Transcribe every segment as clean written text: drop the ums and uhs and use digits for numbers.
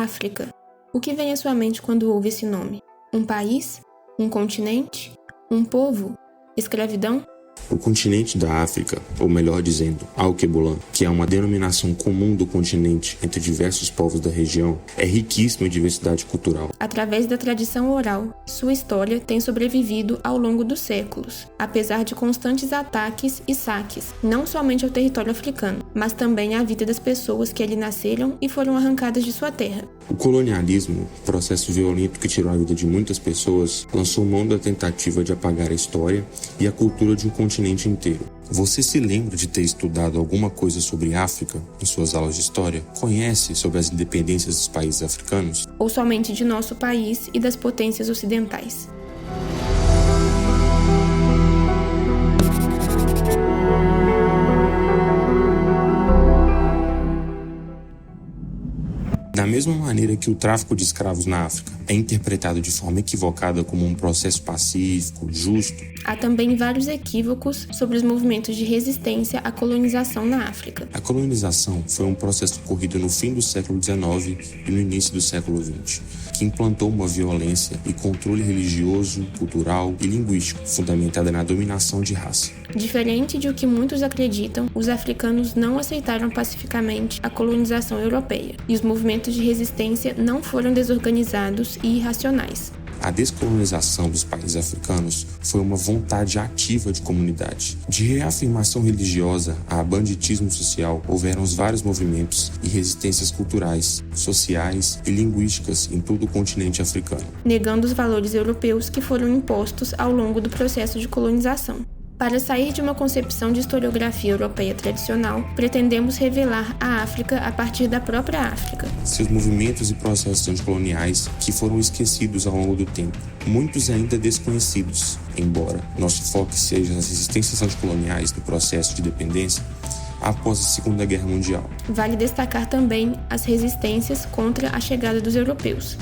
África. O que vem à sua mente quando ouve esse nome? Um país? Um continente? Um povo? Escravidão? O continente da África, ou melhor dizendo, Alkebulan, que é uma denominação comum do continente entre diversos povos da região, é riquíssimo em diversidade cultural. Através da tradição oral, sua história tem sobrevivido ao longo dos séculos, apesar de constantes ataques e saques, não somente ao território africano, mas também à vida das pessoas que ali nasceram e foram arrancadas de sua terra. O colonialismo, processo violento que tirou a vida de muitas pessoas, lançou mão da tentativa de apagar a história e a cultura de um continente inteiro. Você se lembra de ter estudado alguma coisa sobre África em suas aulas de história? Conhece sobre as independências dos países africanos? Ou somente de nosso país e das potências ocidentais? Da mesma maneira que o tráfico de escravos na África é interpretado de forma equivocada como um processo pacífico, justo, há também vários equívocos sobre os movimentos de resistência à colonização na África. A colonização foi um processo ocorrido no fim do século XIX e no início do século XX, que implantou uma violência e controle religioso, cultural e linguístico fundamentada na dominação de raça. Diferente de o que muitos acreditam, os africanos não aceitaram pacificamente a colonização europeia, e os movimentos de resistência não foram desorganizados e irracionais. A descolonização dos países africanos foi uma vontade ativa de comunidade. De reafirmação religiosa a banditismo social, houveram os vários movimentos e resistências culturais, sociais e linguísticas em todo o continente africano, negando os valores europeus que foram impostos ao longo do processo de colonização. Para sair de uma concepção de historiografia europeia tradicional, pretendemos revelar a África a partir da própria África. Seus movimentos e processos anticoloniais que foram esquecidos ao longo do tempo, muitos ainda desconhecidos, embora nosso foco seja nas resistências anticoloniais do processo de independência após a Segunda Guerra Mundial. Vale destacar também as resistências contra a chegada dos europeus.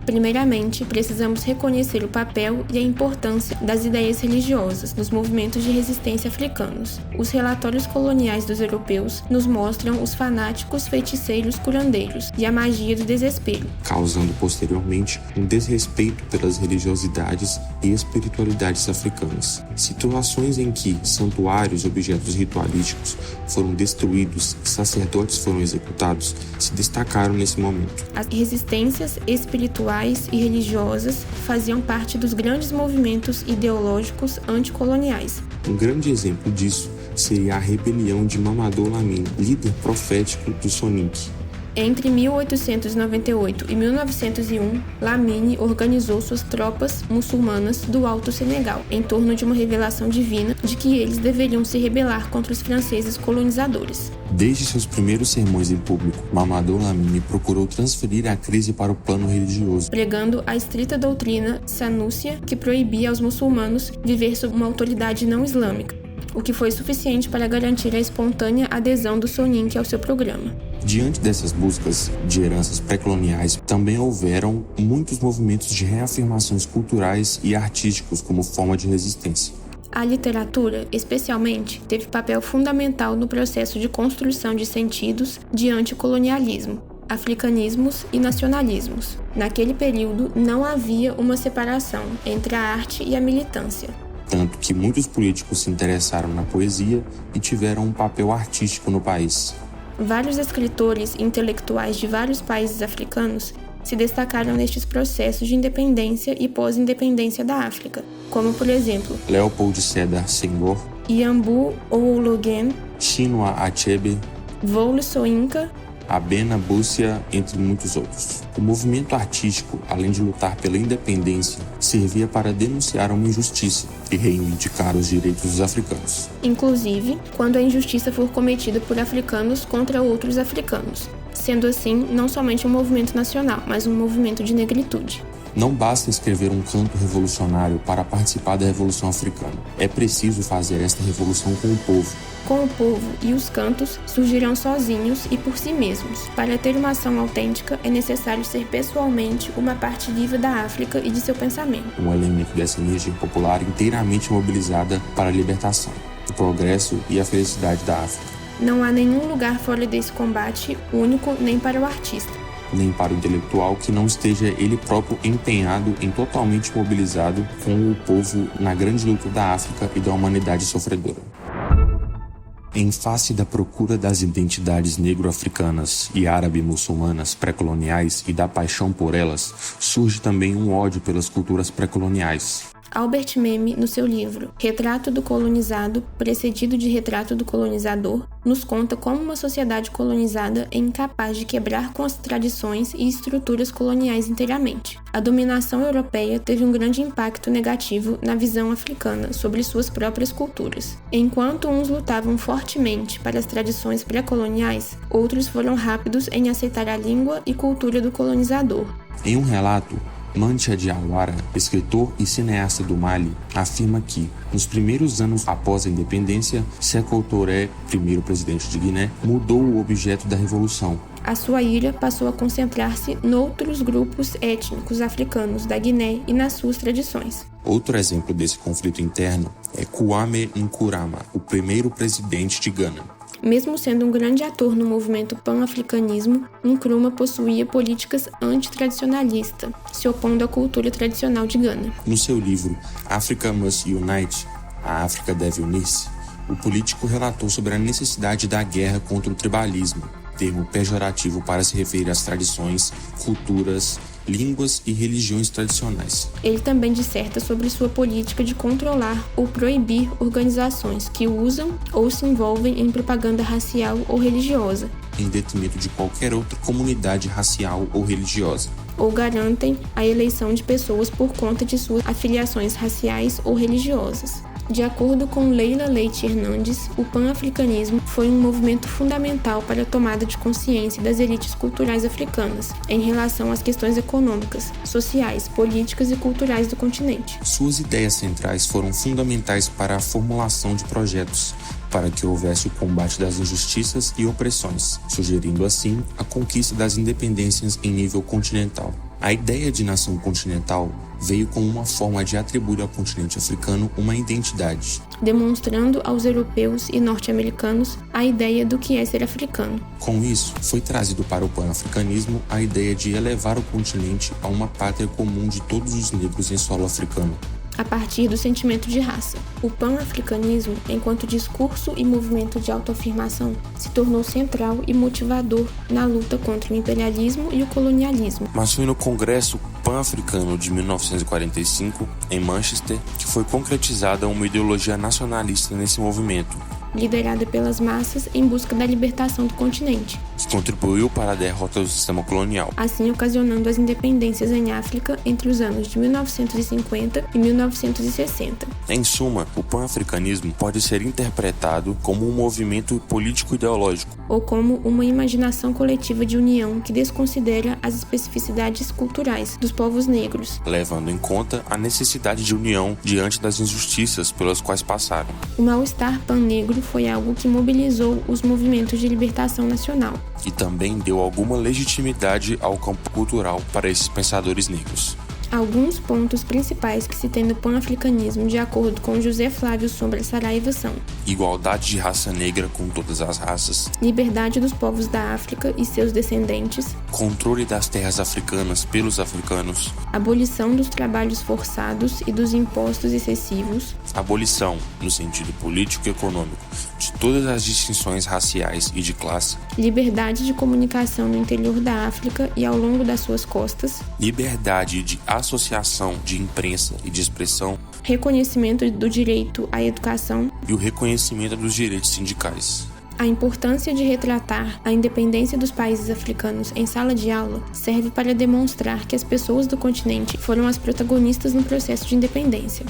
Primeiramente, precisamos reconhecer o papel e a importância das ideias religiosas nos movimentos de resistência africanos. Os relatórios coloniais dos europeus nos mostram os fanáticos feiticeiros curandeiros e a magia do desespero, causando posteriormente um desrespeito pelas religiosidades e espiritualidades africanas. Situações em que santuários e objetos ritualísticos foram destruídos e sacerdotes foram executados se destacaram nesse momento. As resistências espirituais e religiosas faziam parte dos grandes movimentos ideológicos anticoloniais. Um grande exemplo disso seria a rebelião de Mamadou Lamine, líder profético do Soninke. Entre 1898 e 1901, Lamine organizou suas tropas muçulmanas do Alto Senegal em torno de uma revelação divina de que eles deveriam se rebelar contra os franceses colonizadores. Desde seus primeiros sermões em público, Mamadou Lamine procurou transferir a crise para o plano religioso, pregando a estrita doutrina sanúcia que proibia aos muçulmanos viver sob uma autoridade não islâmica, o que foi suficiente para garantir a espontânea adesão do Soninke ao seu programa. Diante dessas buscas de heranças pré-coloniais, também houveram muitos movimentos de reafirmações culturais e artísticos como forma de resistência. A literatura, especialmente, teve papel fundamental no processo de construção de sentidos de anticolonialismo, africanismos e nacionalismos. Naquele período, não havia uma separação entre a arte e a militância. Tanto que muitos políticos se interessaram na poesia e tiveram um papel artístico no país. Vários escritores e intelectuais de vários países africanos se destacaram nestes processos de independência e pós-independência da África, como, por exemplo, Léopold Sédar Senghor, Yambu Oulugen, Chinua Achebe, Wole Soyinka, Abena Busia, entre muitos outros. O movimento artístico, além de lutar pela independência, servia para denunciar uma injustiça e reivindicar os direitos dos africanos. Inclusive, quando a injustiça for cometida por africanos contra outros africanos, sendo assim não somente um movimento nacional, mas um movimento de negritude. Não basta escrever um canto revolucionário para participar da Revolução Africana. É preciso fazer esta revolução com o povo. Com o povo e os cantos surgirão sozinhos e por si mesmos. Para ter uma ação autêntica, é necessário ser pessoalmente uma parte viva da África e de seu pensamento. Um elemento dessa energia popular inteiramente mobilizada para a libertação, o progresso e a felicidade da África. Não há nenhum lugar fora desse combate único nem para o artista. nem para o intelectual que não esteja ele próprio empenhado em totalmente mobilizado com o povo na grande luta da África e da humanidade sofredora. Em face da procura das identidades negro-africanas e árabe-muçulmanas pré-coloniais e da paixão por elas, surge também um ódio pelas culturas pré-coloniais. Albert Memmi, no seu livro Retrato do Colonizado, precedido de Retrato do Colonizador, nos conta como uma sociedade colonizada é incapaz de quebrar com as tradições e estruturas coloniais inteiramente. A dominação europeia teve um grande impacto negativo na visão africana sobre suas próprias culturas. Enquanto uns lutavam fortemente para as tradições pré-coloniais, outros foram rápidos em aceitar a língua e cultura do colonizador. Em um relato, Mantia Diawara, escritor e cineasta do Mali, afirma que, nos primeiros anos após a independência, Sékou Touré, primeiro presidente de Guiné, mudou o objeto da revolução. A sua ira passou a concentrar-se noutros grupos étnicos africanos da Guiné e nas suas tradições. Outro exemplo desse conflito interno é Kwame Nkrumah, o primeiro presidente de Gana. Mesmo sendo um grande ator no movimento pan-africanismo, Nkrumah possuía políticas antitradicionalistas, se opondo à cultura tradicional de Gana. No seu livro Africa Must Unite, A África Deve Unir-se, o político relatou sobre a necessidade da guerra contra o tribalismo, termo pejorativo para se referir às tradições, culturas, línguas e religiões tradicionais. Ele também disserta sobre sua política de controlar ou proibir organizações que usam ou se envolvem em propaganda racial ou religiosa, em detrimento de qualquer outra comunidade racial ou religiosa, ou garantem a eleição de pessoas por conta de suas afiliações raciais ou religiosas. De acordo com Leila Leite Hernandes, o pan-africanismo foi um movimento fundamental para a tomada de consciência das elites culturais africanas em relação às questões econômicas, sociais, políticas e culturais do continente. Suas ideias centrais foram fundamentais para a formulação de projetos para que houvesse o combate das injustiças e opressões, sugerindo assim a conquista das independências em nível continental. A ideia de nação continental veio como uma forma de atribuir ao continente africano uma identidade, demonstrando aos europeus e norte-americanos a ideia do que é ser africano. Com isso, foi trazido para o pan-africanismo a ideia de elevar o continente a uma pátria comum de todos os negros em solo africano, a partir do sentimento de raça. O pan-africanismo, enquanto discurso e movimento de autoafirmação, se tornou central e motivador na luta contra o imperialismo e o colonialismo. Mas foi no Congresso Pan-Africano de 1945, em Manchester, que foi concretizada uma ideologia nacionalista nesse movimento, liderada pelas massas em busca da libertação do continente, que contribuiu para a derrota do sistema colonial, assim ocasionando as independências em África entre os anos de 1950 e 1960. Em suma, o pan-africanismo pode ser interpretado como um movimento político-ideológico, ou como uma imaginação coletiva de união que desconsidera as especificidades culturais dos povos negros, levando em conta a necessidade de união diante das injustiças pelas quais passaram. O mal-estar pan-negro foi algo que mobilizou os movimentos de libertação nacional. E também deu alguma legitimidade ao campo cultural para esses pensadores negros. Alguns pontos principais que se tem no pan-africanismo, de acordo com José Flávio Sombra Saraiva, são: igualdade de raça negra com todas as raças, liberdade dos povos da África e seus descendentes, controle das terras africanas pelos africanos, abolição dos trabalhos forçados e dos impostos excessivos, abolição, no sentido político e econômico, de todas as distinções raciais e de classe, liberdade de comunicação no interior da África e ao longo das suas costas, liberdade de associação de imprensa e de expressão, reconhecimento do direito à educação e o reconhecimento dos direitos sindicais. A importância de retratar a independência dos países africanos em sala de aula serve para demonstrar que as pessoas do continente foram as protagonistas no processo de independência,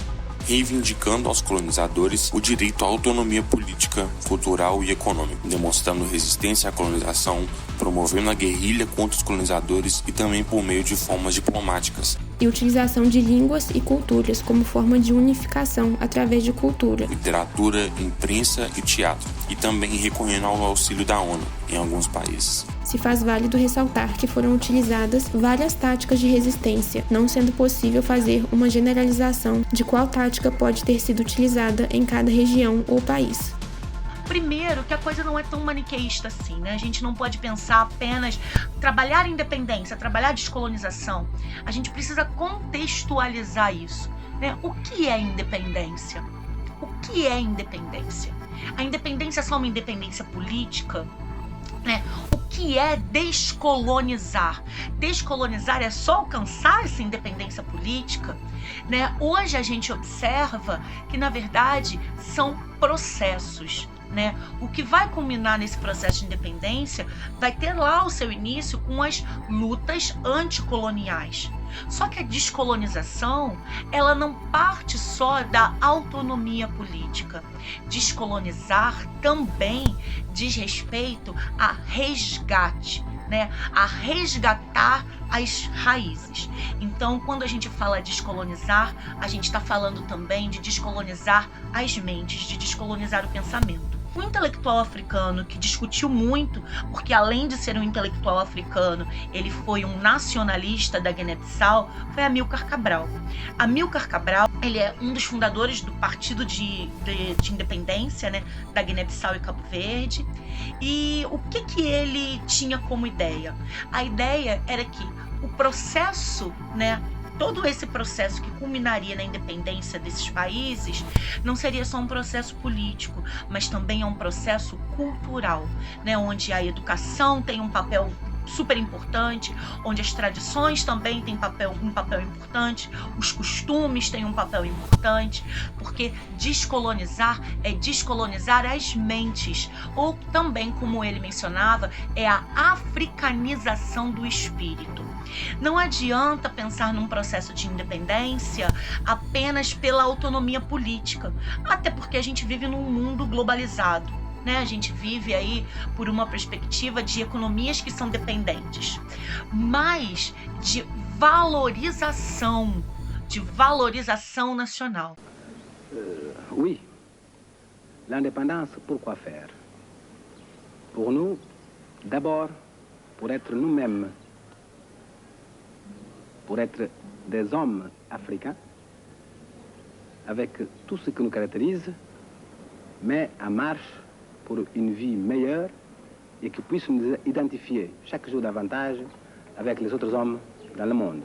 reivindicando aos colonizadores o direito à autonomia política, cultural e econômica, demonstrando resistência à colonização, promovendo a guerrilha contra os colonizadores e também por meio de formas diplomáticas, e utilização de línguas e culturas como forma de unificação através de cultura, literatura, imprensa e teatro, e também recorrendo ao auxílio da ONU em alguns países. Se faz válido ressaltar que foram utilizadas várias táticas de resistência, não sendo possível fazer uma generalização de qual tática pode ter sido utilizada em cada região ou país. Primeiro, que a coisa não é tão maniqueísta assim, né? A gente não pode pensar apenas trabalhar independência, trabalhar descolonização. A gente precisa contextualizar isso, né? O que é independência? O que é independência? A independência é só uma independência política? Né? O que é descolonizar? Descolonizar é só alcançar essa independência política? Né? Hoje a gente observa que, na verdade, são processos. Né? O que vai culminar nesse processo de independência vai ter lá o seu início com as lutas anticoloniais. Só que a descolonização, ela não parte só da autonomia política. Descolonizar também diz respeito a resgate, né? A resgatar as raízes. Então, quando a gente fala descolonizar, a gente está falando também de descolonizar as mentes, de descolonizar o pensamento. Um intelectual africano que discutiu muito, porque além de ser um intelectual africano, ele foi um nacionalista da Guiné-Bissau, foi Amílcar Cabral. Amílcar Cabral, ele é um dos fundadores do Partido de Independência, né, da Guiné-Bissau e Cabo Verde. E o que ele tinha como ideia? A ideia era que o processo, né, todo esse processo que culminaria na independência desses países não seria só um processo político, mas também é um processo cultural, né? Onde a educação tem um papel super importante, onde as tradições também têm um papel importante, os costumes têm um papel importante, porque descolonizar é descolonizar as mentes, ou também, como ele mencionava, é a africanização do espírito. Não adianta pensar num processo de independência apenas pela autonomia política, até porque a gente vive num mundo globalizado. Né? A gente vive aí por uma perspectiva de economias que são dependentes, mas de valorização nacional. Oui, l'indépendance, pourquoi faire? Pour nous, d'abord, pour être nous-mêmes, pour être des hommes africains, avec tout ce qui nous caractérise, mais en marche pour une vie meilleure et que puisse nous identifier chaque jour davantage avec les autres hommes dans le monde.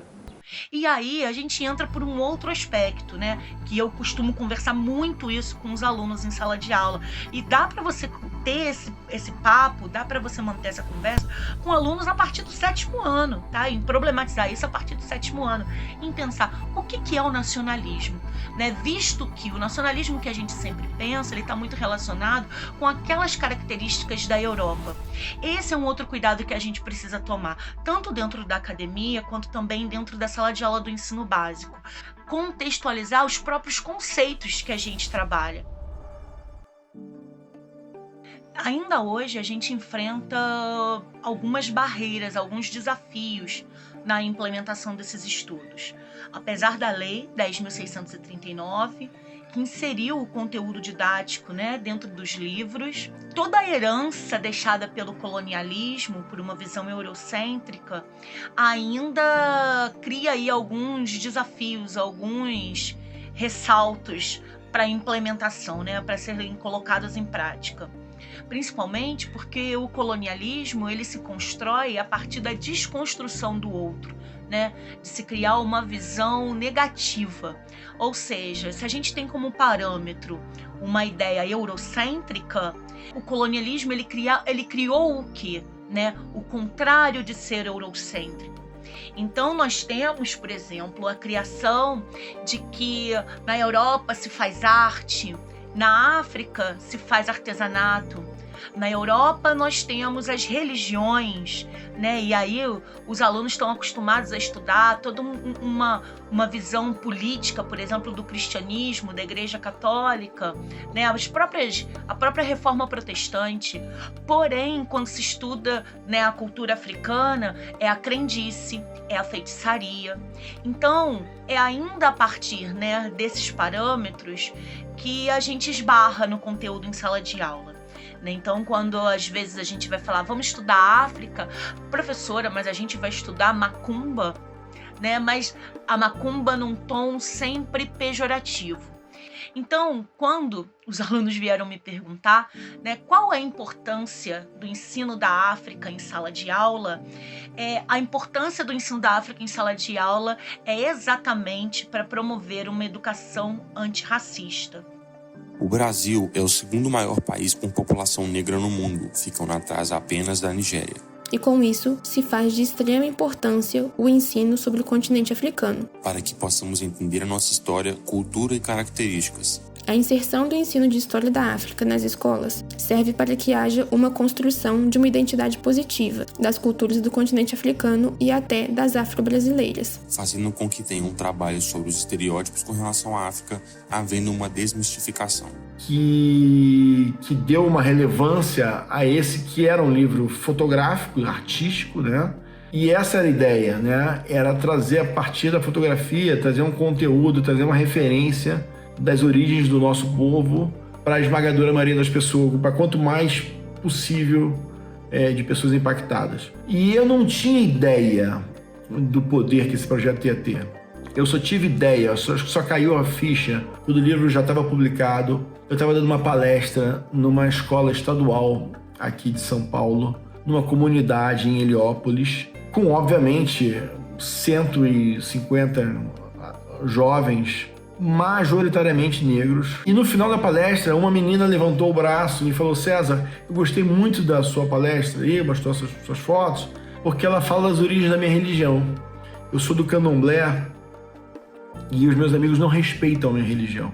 E aí a gente entra por um outro aspecto, né? Que eu costumo conversar muito isso com os alunos em sala de aula. E dá para você ter esse papo, dá para você manter essa conversa com alunos a partir do 7º ano, tá? Em problematizar isso a partir do 7º ano. Em pensar o que é o nacionalismo, né? Visto que o nacionalismo que a gente sempre pensa, ele está muito relacionado com aquelas características da Europa. Esse é um outro cuidado que a gente precisa tomar, tanto dentro da academia, quanto também dentro da sala de aula do ensino básico. Contextualizar os próprios conceitos que a gente trabalha. Ainda hoje a gente enfrenta algumas barreiras, alguns desafios na implementação desses estudos. Apesar da Lei 10.639, que inseriu o conteúdo didático, né, dentro dos livros, toda a herança deixada pelo colonialismo, por uma visão eurocêntrica, ainda cria aí alguns desafios, alguns ressaltos para a implementação, né, para serem colocados em prática. Principalmente porque o colonialismo ele se constrói a partir da desconstrução do outro, né? De se criar uma visão negativa. Ou seja, se a gente tem como parâmetro uma ideia eurocêntrica, o colonialismo ele criou o quê? Né? O contrário de ser eurocêntrico. Então nós temos, por exemplo, a criação de que na Europa se faz arte, na África se faz artesanato. Na Europa nós temos as religiões, né? E aí os alunos estão acostumados a estudar toda uma visão política, por exemplo, do cristianismo, da Igreja Católica, né? A própria reforma protestante. Porém, quando se estuda, né, a cultura africana, é a crendice, é a feitiçaria. Então, é ainda a partir, né, desses parâmetros que a gente esbarra no conteúdo em sala de aula. Então, quando às vezes a gente vai falar, vamos estudar a África, professora, mas a gente vai estudar macumba, né? Mas a macumba num tom sempre pejorativo. Então, quando os alunos vieram me perguntar, né, qual é a importância do ensino da África em sala de aula, a importância do ensino da África em sala de aula é exatamente para promover uma educação antirracista. O Brasil é o segundo maior país com população negra no mundo, ficando atrás apenas da Nigéria. E com isso, se faz de extrema importância o ensino sobre o continente africano, para que possamos entender a nossa história, cultura e características. A inserção do ensino de história da África nas escolas serve para que haja uma construção de uma identidade positiva das culturas do continente africano e até das afro-brasileiras, fazendo com que tenha um trabalho sobre os estereótipos com relação à África, havendo uma desmistificação. Que deu uma relevância a esse que era um livro fotográfico, artístico, né? E essa era a ideia, né? Era trazer a partir da fotografia, trazer um conteúdo, trazer uma referência das origens do nosso povo para a esmagadora maioria das pessoas, para quanto mais possível de pessoas impactadas. E eu não tinha ideia do poder que esse projeto ia ter. Eu só tive ideia, só caiu a ficha quando o livro já estava publicado. Eu estava dando uma palestra numa escola estadual aqui de São Paulo, numa comunidade em Heliópolis, com, obviamente, 150 jovens, majoritariamente negros. E no final da palestra, uma menina levantou o braço e falou: César, eu gostei muito da sua palestra, e mostrou suas fotos, porque ela fala das origens da minha religião. Eu sou do candomblé e os meus amigos não respeitam a minha religião.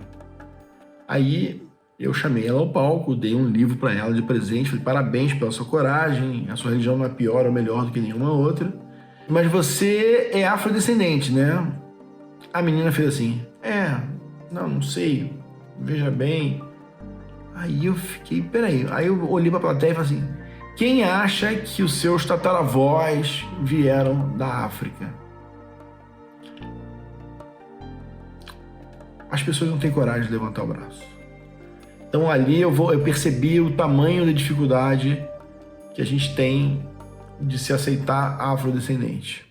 Aí eu chamei ela ao palco, dei um livro para ela de presente, falei: parabéns pela sua coragem, a sua religião não é pior ou melhor do que nenhuma outra, mas você é afrodescendente, né? A menina fez assim: não sei, veja bem. Aí eu fiquei, peraí, aí eu olhei pra plateia e falei assim: quem acha que os seus tataravós vieram da África? As pessoas não têm coragem de levantar o braço. Então ali eu percebi o tamanho da dificuldade que a gente tem de se aceitar afrodescendente.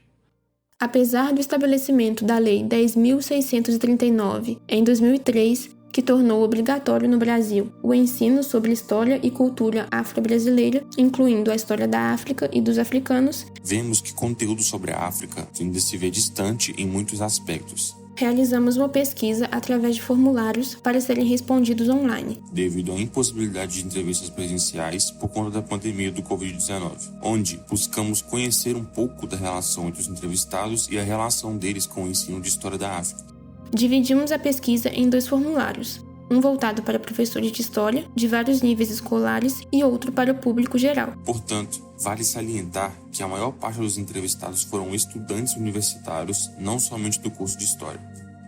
Apesar do estabelecimento da Lei 10.639, em 2003, que tornou obrigatório no Brasil o ensino sobre história e cultura afro-brasileira, incluindo a história da África e dos africanos, vemos que conteúdo sobre a África ainda se vê distante em muitos aspectos. Realizamos uma pesquisa através de formulários para serem respondidos online, devido à impossibilidade de entrevistas presenciais por conta da pandemia do Covid-19, onde buscamos conhecer um pouco da relação entre os entrevistados e a relação deles com o ensino de história da África. Dividimos a pesquisa em 2 formulários, um voltado para professores de história de vários níveis escolares e outro para o público geral. Portanto, vale salientar que a maior parte dos entrevistados foram estudantes universitários, não somente do curso de História.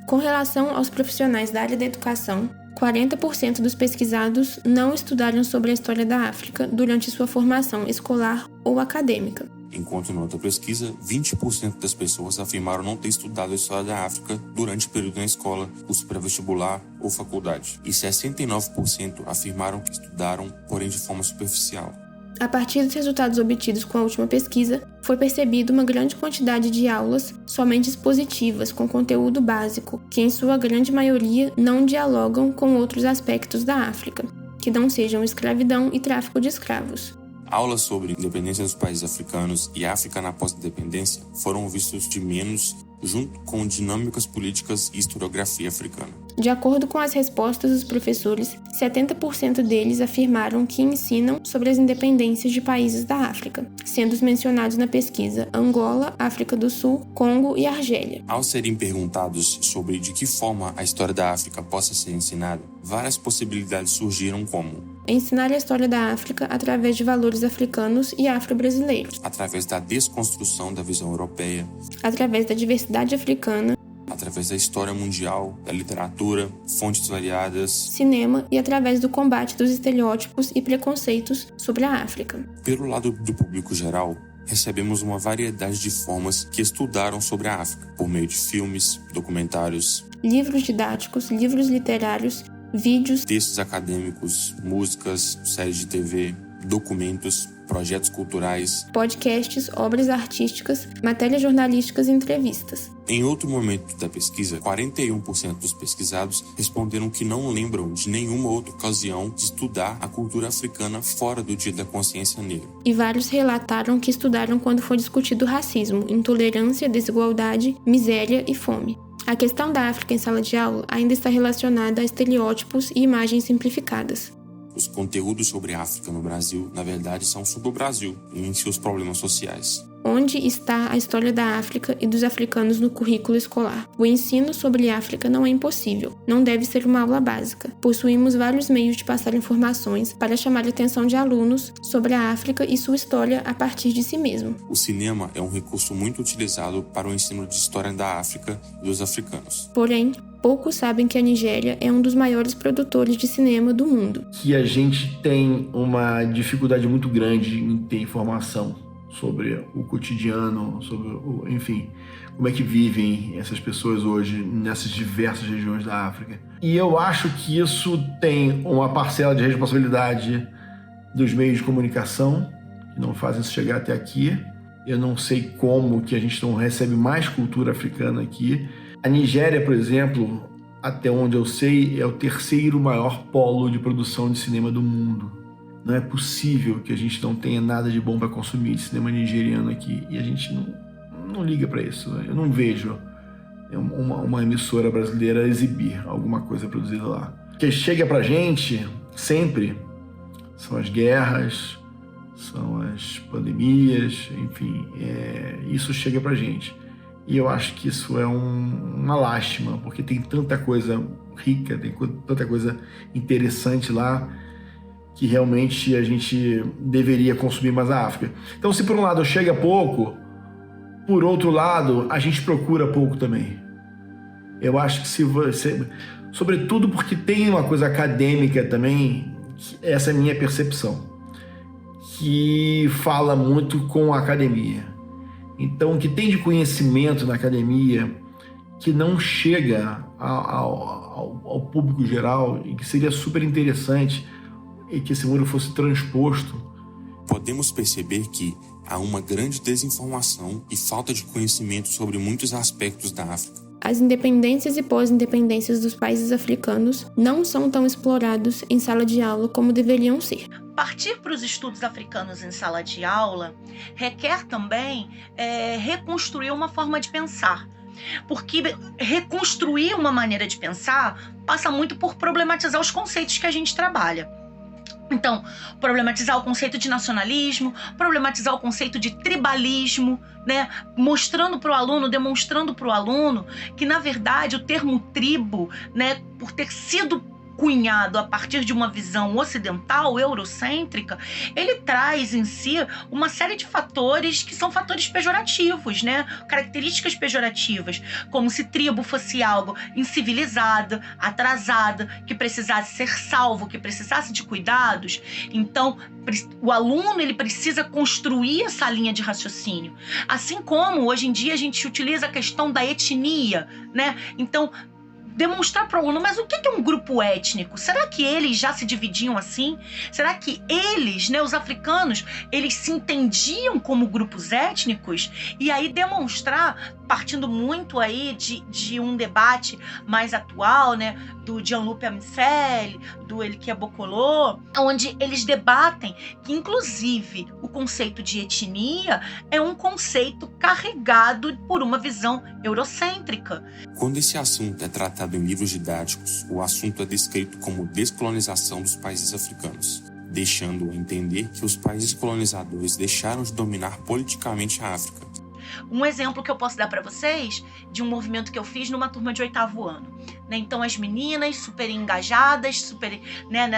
Com relação aos profissionais da área da educação, 40% dos pesquisados não estudaram sobre a história da África durante sua formação escolar ou acadêmica. Enquanto na outra pesquisa, 20% das pessoas afirmaram não ter estudado a história da África durante o período na escola, curso pré-vestibular ou faculdade. E 69% afirmaram que estudaram, porém de forma superficial. A partir dos resultados obtidos com a última pesquisa, foi percebida uma grande quantidade de aulas somente expositivas, com conteúdo básico, que em sua grande maioria não dialogam com outros aspectos da África, que não sejam escravidão e tráfico de escravos. Aulas sobre independência dos países africanos e África na pós-independência foram vistos de menos, junto com dinâmicas políticas e historiografia africana. De acordo com as respostas dos professores, 70% deles afirmaram que ensinam sobre as independências de países da África, sendo os mencionados na pesquisa Angola, África do Sul, Congo e Argélia. Ao serem perguntados sobre de que forma a história da África possa ser ensinada, várias possibilidades surgiram, como ensinar a história da África através de valores africanos e afro-brasileiros, através da desconstrução da visão europeia, através da diversidade africana, através da história mundial, da literatura, fontes variadas, cinema e através do combate dos estereótipos e preconceitos sobre a África. Pelo lado do público geral, recebemos uma variedade de formas que estudaram sobre a África, por meio de filmes, documentários, livros didáticos, livros literários, vídeos, textos acadêmicos, músicas, séries de TV, documentos, projetos culturais, podcasts, obras artísticas, matérias jornalísticas e entrevistas. Em outro momento da pesquisa, 41% dos pesquisados responderam que não lembram de nenhuma outra ocasião de estudar a cultura africana fora do Dia da Consciência Negra. E vários relataram que estudaram quando foi discutido racismo, intolerância, desigualdade, miséria e fome. A questão da África em sala de aula ainda está relacionada a estereótipos e imagens simplificadas. Os conteúdos sobre a África no Brasil, na verdade, são sobre o Brasil e em seus problemas sociais. Onde está a história da África e dos africanos no currículo escolar? O ensino sobre África não é impossível, não deve ser uma aula básica. Possuímos vários meios de passar informações para chamar a atenção de alunos sobre a África e sua história a partir de si mesmo. O cinema é um recurso muito utilizado para o ensino de história da África e dos africanos. Porém, poucos sabem que a Nigéria é um dos maiores produtores de cinema do mundo. Que a gente tem uma dificuldade muito grande em ter informação sobre o cotidiano, sobre enfim, como é que vivem essas pessoas hoje nessas diversas regiões da África. E eu acho que isso tem uma parcela de responsabilidade dos meios de comunicação, que não fazem isso chegar até aqui. Eu não sei como que a gente não recebe mais cultura africana aqui. A Nigéria, por exemplo, até onde eu sei, é o terceiro maior polo de produção de cinema do mundo. Não é possível que a gente não tenha nada de bom para consumir de cinema nigeriano aqui. E a gente não liga para isso. Eu não vejo uma emissora brasileira exibir alguma coisa produzida lá. O que chega pra gente, sempre, são as guerras, são as pandemias, enfim, isso chega pra gente. E eu acho que isso é uma lástima, porque tem tanta coisa rica, tem tanta coisa interessante lá, que realmente a gente deveria consumir mais a África. Então, se por um lado chega pouco, por outro lado, a gente procura pouco também. Eu acho que se você... Sobretudo porque tem uma coisa acadêmica também, essa é a minha percepção, que fala muito com a academia. Então, o que tem de conhecimento na academia que não chega ao público geral e que seria super interessante e que esse muro fosse transposto. Podemos perceber que há uma grande desinformação e falta de conhecimento sobre muitos aspectos da África. As independências e pós-independências dos países africanos não são tão explorados em sala de aula como deveriam ser. Partir para os estudos africanos em sala de aula requer também reconstruir uma forma de pensar. Porque reconstruir uma maneira de pensar passa muito por problematizar os conceitos que a gente trabalha. Então, problematizar o conceito de nacionalismo, problematizar o conceito de tribalismo, né? Mostrando para o aluno, demonstrando para o aluno que, na verdade, o termo tribo, né, por ter sido cunhado a partir de uma visão ocidental, eurocêntrica, ele traz em si uma série de fatores que são fatores pejorativos, né? Características pejorativas, como se tribo fosse algo incivilizado, atrasado, que precisasse ser salvo, que precisasse de cuidados. Então, o aluno ele precisa construir essa linha de raciocínio. Assim como, hoje em dia, a gente utiliza a questão da etnia, né? Então, demonstrar para o aluno, mas o que é um grupo étnico? Será que eles já se dividiam assim? Será que eles, né, os africanos, eles se entendiam como grupos étnicos? E aí demonstrar, partindo muito aí de um debate mais atual, né, do Jean-Luc Amissel, do Elikia Bokolo, onde eles debatem que, inclusive, o conceito de etnia é um conceito carregado por uma visão eurocêntrica. Quando esse assunto é tratado em livros didáticos, o assunto é descrito como descolonização dos países africanos, deixando a entender que os países colonizadores deixaram de dominar politicamente a África. Um exemplo que eu posso dar para vocês de um movimento que eu fiz numa turma de 8º ano. Né? Então, as meninas super engajadas, super, né,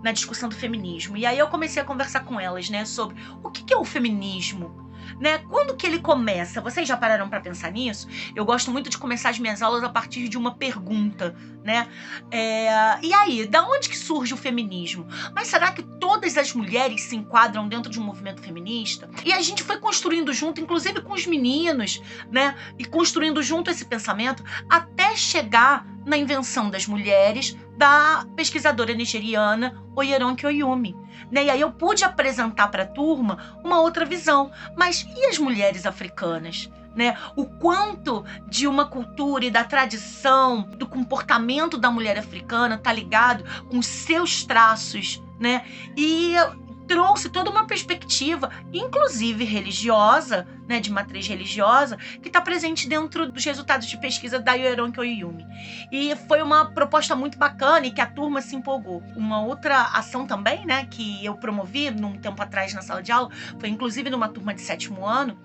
na discussão do feminismo. E aí eu comecei a conversar com elas, né, sobre o que é o feminismo. Né? Quando que ele começa? Vocês já pararam para pensar nisso? Eu gosto muito de começar as minhas aulas a partir de uma pergunta, né? E aí, da onde que surge o feminismo? Mas será que todas as mulheres se enquadram dentro de um movimento feminista? E a gente foi construindo junto, inclusive com os meninos, né? E construindo junto esse pensamento até chegar na invenção das mulheres da pesquisadora nigeriana Oyeronke Oyumi. Né? E aí eu pude apresentar para a turma uma outra visão. Mas e as mulheres africanas? Né? O quanto de uma cultura e da tradição, do comportamento da mulher africana está ligado com os seus traços, né? E trouxe toda uma perspectiva, inclusive religiosa, né, de matriz religiosa, que está presente dentro dos resultados de pesquisa da Oyeronke Oyumi. E foi uma proposta muito bacana e que a turma se empolgou. Uma outra ação também, né, que eu promovi num tempo atrás na sala de aula, foi inclusive numa turma de 7º ano,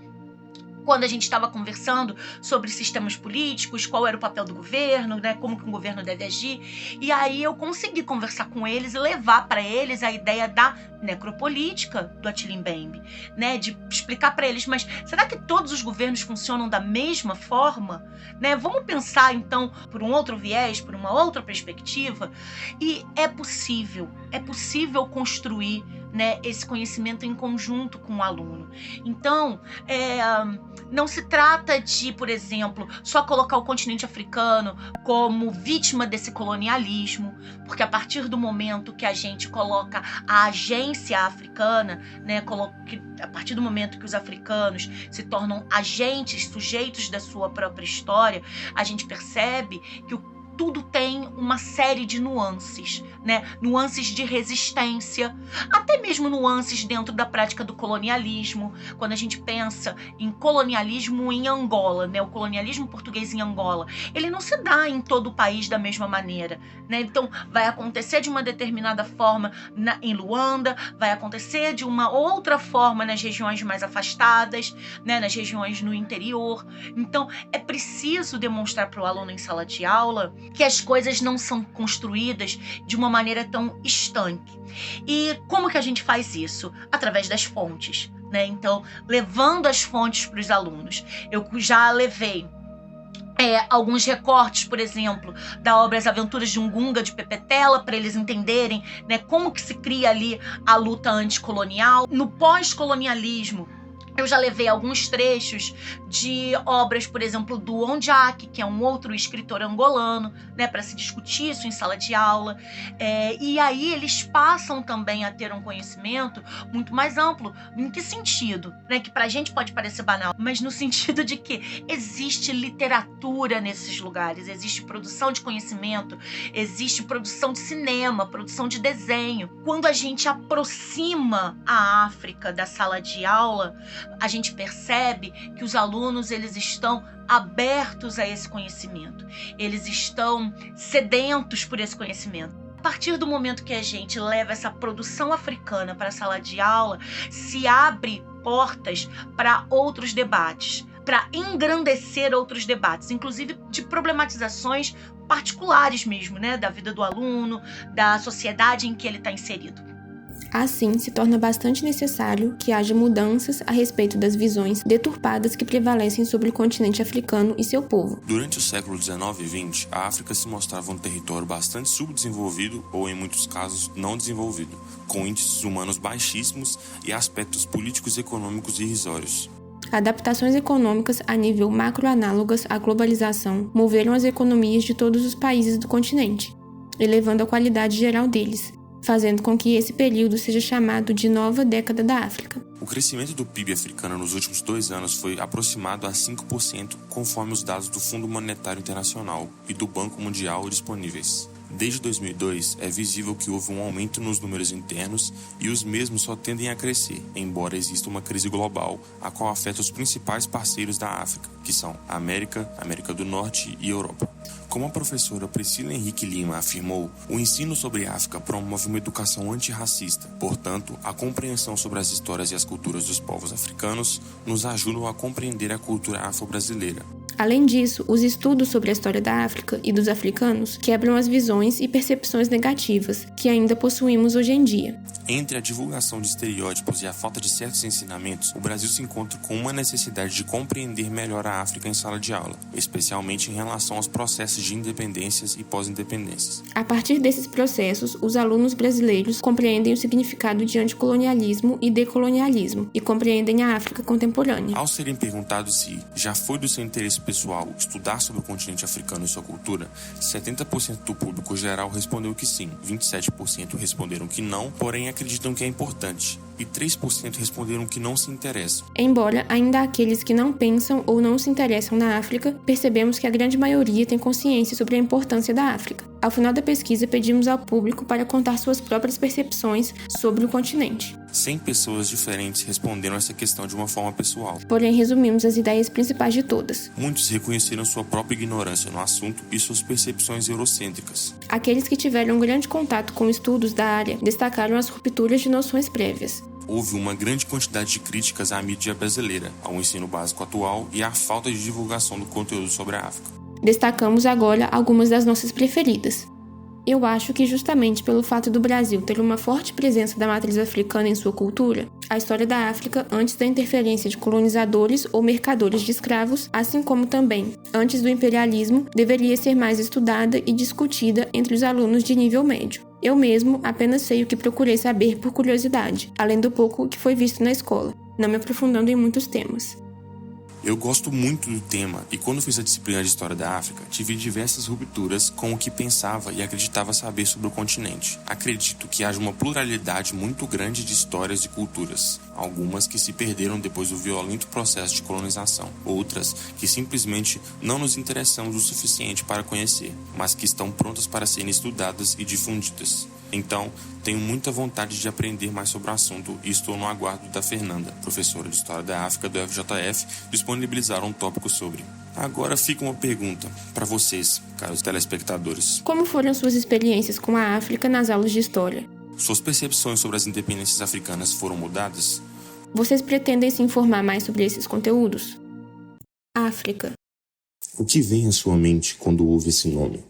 quando a gente estava conversando sobre sistemas políticos, qual era o papel do governo, né, como que um governo deve agir. E aí eu consegui conversar com eles e levar para eles a ideia da necropolítica do Attila Mbembe, né, de explicar para eles, mas será que todos os governos funcionam da mesma forma? Né? Vamos pensar, então, por um outro viés, por uma outra perspectiva. E é possível construir, né, esse conhecimento em conjunto com o aluno. Então, não se trata de, por exemplo, só colocar o continente africano como vítima desse colonialismo, porque a partir do momento que a gente coloca a agência africana, né, a partir do momento que os africanos se tornam agentes, sujeitos da sua própria história, a gente percebe que tudo tem uma série de nuances, né? Nuances de resistência, até mesmo nuances dentro da prática do colonialismo. Quando a gente pensa em colonialismo em Angola, né? O colonialismo português em Angola, ele não se dá em todo o país da mesma maneira, né? Então, vai acontecer de uma determinada forma em Luanda, vai acontecer de uma outra forma nas regiões mais afastadas, né? Nas regiões no interior. Então, é preciso demonstrar para o aluno em sala de aula que as coisas não são construídas de uma maneira tão estanque. E como que a gente faz isso? Através das fontes, né? Então, levando as fontes para os alunos. Eu já levei alguns recortes, por exemplo, da obra As Aventuras de Ngunga, de Pepe Tela, para eles entenderem, né, como que se cria ali a luta anticolonial. No pós-colonialismo, eu já levei alguns trechos de obras, por exemplo, do Ondjak, que é um outro escritor angolano, né, para se discutir isso em sala de aula. E aí eles passam também a ter um conhecimento muito mais amplo. Em que sentido? Né, que pra gente pode parecer banal, mas no sentido de que existe literatura nesses lugares, existe produção de conhecimento, existe produção de cinema, produção de desenho. Quando a gente aproxima a África da sala de aula, a gente percebe que os alunos, eles estão abertos a esse conhecimento. Eles estão sedentos por esse conhecimento. A partir do momento que a gente leva essa produção africana para a sala de aula, se abre portas para outros debates, para engrandecer outros debates, inclusive de problematizações particulares mesmo, né, da vida do aluno, da sociedade em que ele está inserido. Assim, se torna bastante necessário que haja mudanças a respeito das visões deturpadas que prevalecem sobre o continente africano e seu povo. Durante o século XIX e XX, a África se mostrava um território bastante subdesenvolvido ou, em muitos casos, não desenvolvido, com índices humanos baixíssimos e aspectos políticos e econômicos irrisórios. Adaptações econômicas a nível macroanálogas à globalização moveram as economias de todos os países do continente, elevando a qualidade geral deles, fazendo com que esse período seja chamado de Nova Década da África. O crescimento do PIB africano nos últimos 2 anos foi aproximado a 5%, conforme os dados do Fundo Monetário Internacional e do Banco Mundial disponíveis. Desde 2002, é visível que houve um aumento nos números internos e os mesmos só tendem a crescer, embora exista uma crise global, a qual afeta os principais parceiros da África, que são a América do Norte e Europa. Como a professora Priscila Henrique Lima afirmou, o ensino sobre a África promove uma educação antirracista. Portanto, a compreensão sobre as histórias e as culturas dos povos africanos nos ajudam a compreender a cultura afro-brasileira. Além disso, os estudos sobre a história da África e dos africanos quebram as visões e percepções negativas que ainda possuímos hoje em dia. Entre a divulgação de estereótipos e a falta de certos ensinamentos, o Brasil se encontra com uma necessidade de compreender melhor a África em sala de aula, especialmente em relação aos processos de independências e pós-independências. A partir desses processos, os alunos brasileiros compreendem o significado de anticolonialismo e decolonialismo e compreendem a África contemporânea. Ao serem perguntados se já foi do seu interesse pessoal estudar sobre o continente africano e sua cultura, 70% do público geral respondeu que sim, 27% responderam que não, porém acreditam que é importante, e 3% responderam que não se interessam. Embora ainda há aqueles que não pensam ou não se interessam na África, percebemos que a grande maioria tem consciência sobre a importância da África. Ao final da pesquisa, pedimos ao público para contar suas próprias percepções sobre o continente. 100 pessoas diferentes responderam essa questão de uma forma pessoal. Porém, resumimos as ideias principais de todas. Muitos reconheceram sua própria ignorância no assunto e suas percepções eurocêntricas. Aqueles que tiveram um grande contato com estudos da área destacaram as rupturas de noções prévias. Houve uma grande quantidade de críticas à mídia brasileira, ao ensino básico atual e à falta de divulgação do conteúdo sobre a África. Destacamos agora algumas das nossas preferidas. Eu acho que justamente pelo fato do Brasil ter uma forte presença da matriz africana em sua cultura, a história da África antes da interferência de colonizadores ou mercadores de escravos, assim como também antes do imperialismo, deveria ser mais estudada e discutida entre os alunos de nível médio. Eu mesmo apenas sei o que procurei saber por curiosidade, além do pouco que foi visto na escola, não me aprofundando em muitos temas. Eu gosto muito do tema e quando fiz a disciplina de História da África, tive diversas rupturas com o que pensava e acreditava saber sobre o continente. Acredito que haja uma pluralidade muito grande de histórias e culturas, algumas que se perderam depois do violento processo de colonização, outras que simplesmente não nos interessamos o suficiente para conhecer, mas que estão prontas para serem estudadas e difundidas. Então, tenho muita vontade de aprender mais sobre o assunto e estou no aguardo da Fernanda, professora de História da África do FJF, disponibilizar um tópico sobre. Agora fica uma pergunta para vocês, caros telespectadores. Como foram suas experiências com a África nas aulas de História? Suas percepções sobre as independências africanas foram mudadas? Vocês pretendem se informar mais sobre esses conteúdos? África. O que vem à sua mente quando ouve esse nome?